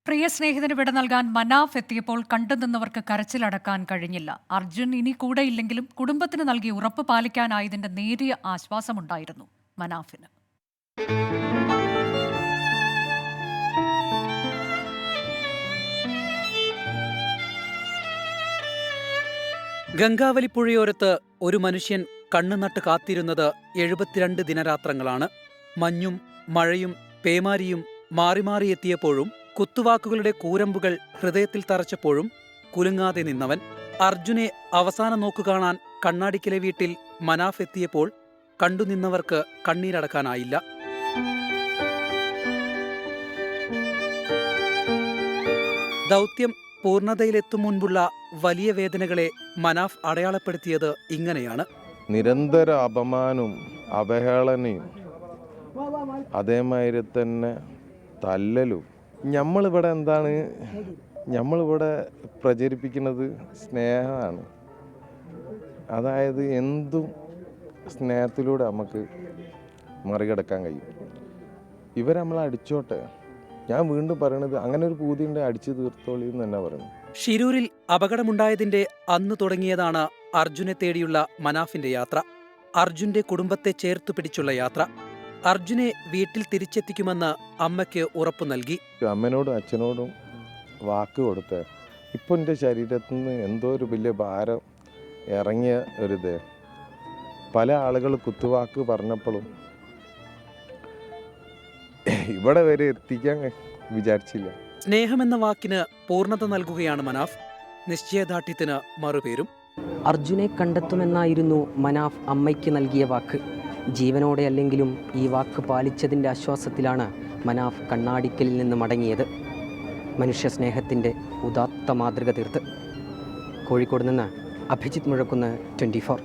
പ്രിയ സ്നേഹിതന് വിട നൽകാൻ മനാഫ് എത്തിയപ്പോൾ കണ്ടുനിന്നവർക്ക് കരച്ചിലടക്കാൻ കഴിഞ്ഞില്ല. അർജുൻ ഇനി കൂടെയില്ലെങ്കിലും കുടുംബത്തിന് നൽകിയ ഉറപ്പ് പാലിക്കാനായതിന്റെ നേരിയ ആശ്വാസമുണ്ടായിരുന്നു മനാഫിന്. ഗംഗാവലിപ്പുഴയോരത്ത് ഒരു മനുഷ്യൻ കണ്ണുനട്ട് കാത്തിരുന്നത് 72 ദിനരാത്രങ്ങളാണ്. മഞ്ഞും മഴയും പേമാരിയും മാറി മാറിയെത്തിയപ്പോഴും കുത്തുവാക്കുകളുടെ കൂരമ്പുകൾ ഹൃദയത്തിൽ തറച്ചപ്പോഴും കുലുങ്ങാതെ നിന്നവൻ. അർജുനെ അവസാന നോക്കുകാണാൻ കണ്ണാടിക്കലെ വീട്ടിൽ മനാഫ് എത്തിയപ്പോൾ കണ്ടുനിന്നവർക്ക് കണ്ണീരടക്കാനായില്ല. ദൗത്യം പൂർണ്ണതയിലെത്തും മുൻപുള്ള വലിയ വേദനകളെ മനാഫ് അടയാളപ്പെടുത്തിയത് ഇങ്ങനെയാണ്. നിരന്തര അപമാനവും അവഹേളനയും അതേമാതിരി തന്നെ തല്ലലും. നമ്മളിവിടെ പ്രചരിപ്പിക്കുന്നത് സ്നേഹമാണ്. അതായത് എന്തും സ്നേഹത്തിലൂടെ നമുക്ക് മറികടക്കാൻ കഴിയും. ഇവരെ നമ്മൾ അടിച്ചോട്ടെ. ഞാൻ വീണ്ടും പറയണത് അങ്ങനെ ഒരു പൂതിയുണ്ട്, അടിച്ചു തീർത്തോളി എന്ന് തന്നെ പറയുന്നു. ഷിരൂരിൽ അപകടമുണ്ടായതിന്റെ അന്ന് തുടങ്ങിയതാണ് അർജുനെ തേടിയുള്ള മനാഫിന്റെ യാത്ര. അർജുന്റെ കുടുംബത്തെ ചേർത്തു പിടിച്ചുള്ള യാത്ര. അർജുനെ വീട്ടിൽ തിരിച്ചെത്തിക്കുമെന്ന് അമ്മയ്ക്ക് ഉറപ്പു നൽകി. അമ്മനോടും അച്ഛനോടും വാക്ക് കൊടുത്ത ഇപ്പം എൻ്റെ ശരീരത്തിൽ നിന്ന് എന്തോ ഒരു വലിയ ഭാരം ഇറങ്ങിയ ഒരിത്. പല ആളുകൾ കുത്തുവാക്ക് പറഞ്ഞപ്പോഴും ഇവിടെ വരെ എത്തിക്കാൻ വിചാരിച്ചില്ല. സ്നേഹമെന്ന വാക്കിന് പൂർണ്ണത നൽകുകയാണ് മനാഫ്. നിശ്ചയദാർഢ്യത്തിന് മറുപേരും. അർജുനെ കണ്ടെത്തുമെന്നായിരുന്നു മനാഫ് അമ്മയ്ക്ക് നൽകിയ വാക്ക്. ജീവനോടെ അല്ലെങ്കിലും ഈ വാക്ക് പാലിച്ചതിൻ്റെ ആശ്വാസത്തിലാണ് മനാഫ് കണ്ണാടിക്കലിൽ നിന്ന് മടങ്ങിയത്. മനുഷ്യ സ്നേഹത്തിൻ്റെ ഉദാത്ത മാതൃക തീർത്ത്. കോഴിക്കോട് നിന്ന് അഭിജിത്ത് മുഴക്കുന്ന്, 24.